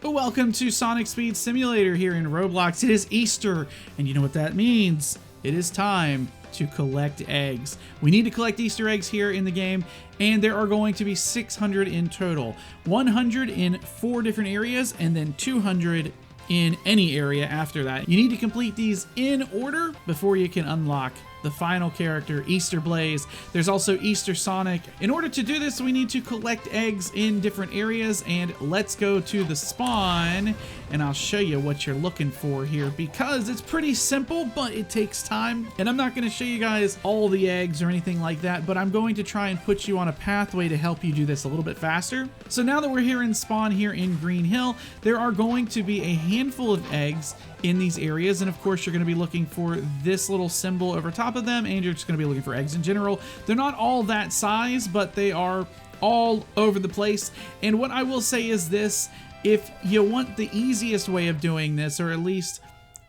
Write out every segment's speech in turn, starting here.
Welcome to Sonic Speed Simulator here in Roblox. It is Easter, and you know what that means. It is time to collect eggs. We need to collect Easter eggs here in the game, and there are going to be 600 in total. 100 in 4 different areas, and then 200 in any area after that. You need to complete these in order before you can unlock the final character, Easter Blaze. There's also Easter Sonic. In order to do this, we need to collect eggs in different areas, and let's go to the spawn, and I'll show you what you're looking for here, because it's pretty simple, but it takes time. And I'm not going to show you guys all the eggs or anything like that, but I'm going to try and put you on a pathway to help you do this a little bit faster. So now that we're here in spawn here in Green Hill, there are going to be a handful of eggs in these areas, and of course you're going to be looking for this little symbol over top of them, and you're just going to be looking for eggs in general. They're not all that size, but they are all over the place. And what I will say is this: if you want the easiest way of doing this, or at least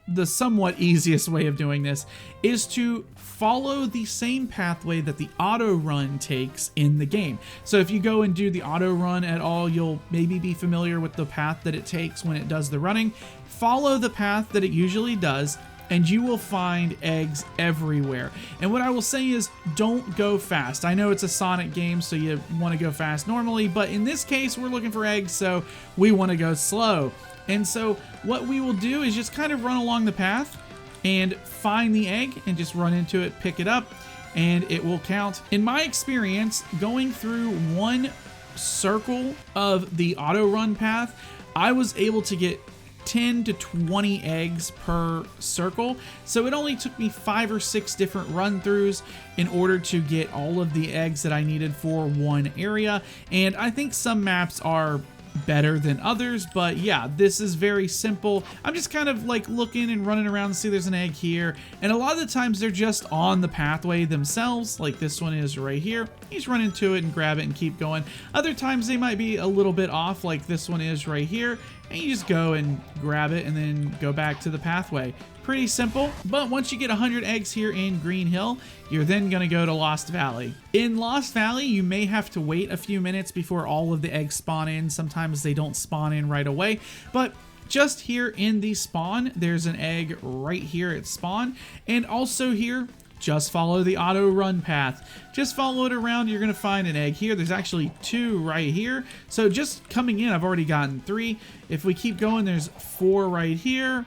the somewhat easiest way of doing this, is to follow the same pathway that the auto run takes in the game. So if you go and do the auto run at all, you'll maybe be familiar with the path that it takes when it does the running. Follow the path that it usually does, and you will find eggs everywhere. And what I will say is, don't go fast. I know it's a Sonic game, so you want to go fast normally, but in this case, we're looking for eggs, so we want to go slow. And so what we will do is just kind of run along the path and find the egg and just run into it, pick it up, and it will count. In my experience, going through one circle of the auto run path, I was able to get 10 to 20 eggs per circle. So it only took me 5 or 6 different run-throughs in order to get all of the eggs that I needed for one area. And I think some maps are better than others, but yeah, this is very simple. I'm just kind of like looking and running around to see there's an egg here, and a lot of the times they're just on the pathway themselves, like this one is right here. You just run into it and grab it and keep going. Other times they might be a little bit off, like this one is right here, and you just go and grab it and then go back to the pathway. Pretty simple, but once you get 100 eggs here in Green Hill, you're then going to go to Lost Valley. In Lost Valley, you may have to wait a few minutes before all of the eggs spawn in. Sometimes they don't spawn in right away, but just here in the spawn, there's an egg right here at spawn, and also here, just follow the auto run path. Just follow it around, you're gonna find an egg here. There's actually 2 right here. So just coming in, I've already gotten 3. If we keep going, there's 4 right here.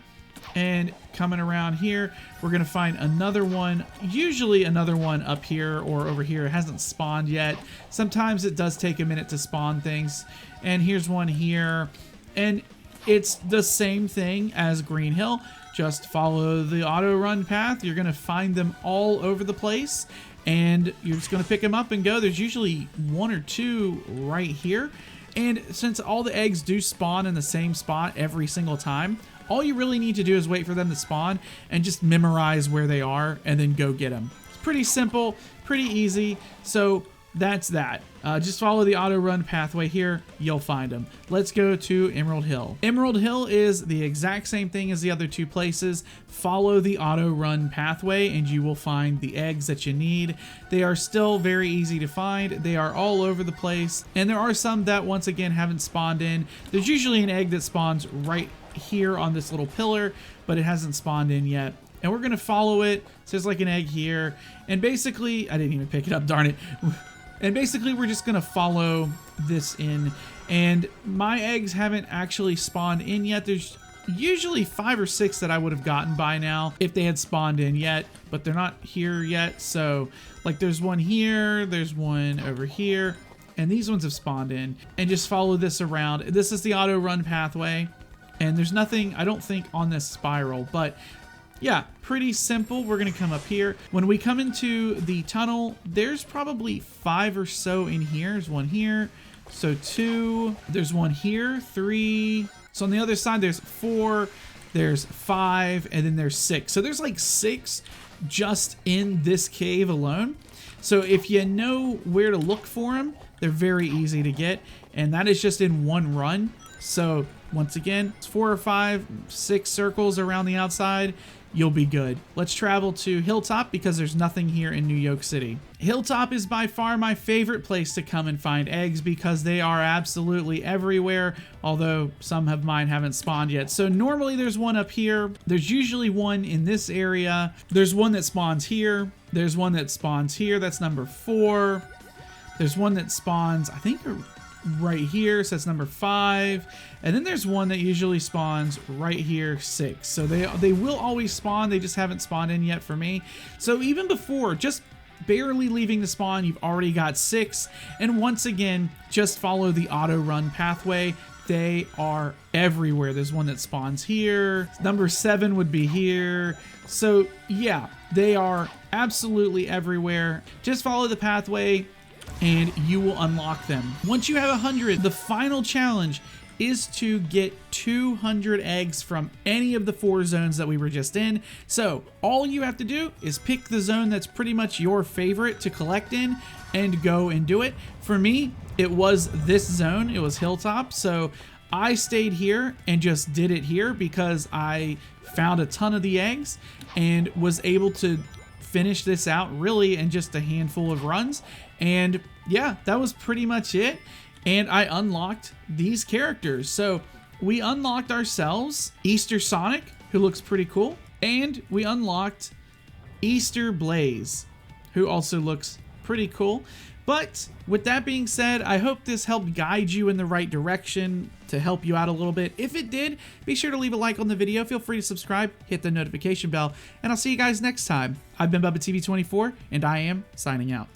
And coming around here, we're gonna find another one, usually another one up here or over here. It hasn't spawned yet. Sometimes it does take a minute to spawn things. And here's one here. And it's the same thing as Green Hill. Just follow the auto run path. You're gonna find them all over the place, and you're just gonna pick them up and go. There's usually 1 or 2 right here. And since all the eggs do spawn in the same spot every single time, all you really need to do is wait for them to spawn and just memorize where they are and then go get them. It's pretty simple, pretty easy. So that's that. Just follow the auto run pathway here, you'll find them. Let's go to Emerald Hill. Emerald Hill is the exact same thing as the other 2 places. Follow the auto run pathway and you will find the eggs that you need. They are still very easy to find. They are all over the place, and there are some that once again haven't spawned in. There's usually an egg that spawns right here on this little pillar, but it hasn't spawned in yet. And we're gonna follow it. So there's like an egg here, and basically, I didn't even pick it up, darn it. And basically we're just gonna follow this in, and my eggs haven't actually spawned in yet. There's usually 5 or 6 that I would have gotten by now if they had spawned in yet, but they're not here yet. So like there's one here, there's one over here, and these ones have spawned in. And just follow this around. This is the auto run pathway, and there's nothing, I don't think, on this spiral, but yeah, pretty simple. We're gonna come up here. When we come into the tunnel, there's probably 5 or so in here. There's one here, so 2. There's one here, 3. So on the other side, there's 4, there's 5, and then there's 6. So there's like 6 just in this cave alone. So if you know where to look for them, they're very easy to get, and that is just in one run. So once again, it's 4 or 5, 6 circles around the outside. You'll be good. Let's travel to Hilltop because there's nothing here in New York City. Hilltop is by far my favorite place to come and find eggs because they are absolutely everywhere, although some of mine haven't spawned yet. So normally there's one up here. There's usually one in this area. There's one that spawns here. There's one that spawns here. That's number 4. There's one that spawns, I think, right here, so that's number 5. And then there's one that usually spawns right here, 6. So they will always spawn, they just haven't spawned in yet for me. So even before, just barely leaving the spawn, you've already got 6. And once again, just follow the auto run pathway. They are everywhere. There's one that spawns here. Number 7 would be here. So yeah, they are absolutely everywhere. Just follow the pathway and you will unlock them. Once you have 100, the final challenge is to get 200 eggs from any of the 4 zones that we were just in. So all you have to do is pick the zone that's pretty much your favorite to collect in and go and do it. For me, it was this zone. It was Hilltop. So I stayed here and just did it here because I found a ton of the eggs and was able to finish this out really in just a handful of runs. And yeah, that was pretty much it. And I unlocked these characters. So we unlocked ourselves Easter Sonic, who looks pretty cool. And we unlocked Easter Blaze, who also looks pretty cool. But with that being said, I hope this helped guide you in the right direction to help you out a little bit. If it did, be sure to leave a like on the video. Feel free to subscribe, hit the notification bell, and I'll see you guys next time. I've been BubbaTV24, and I am signing out.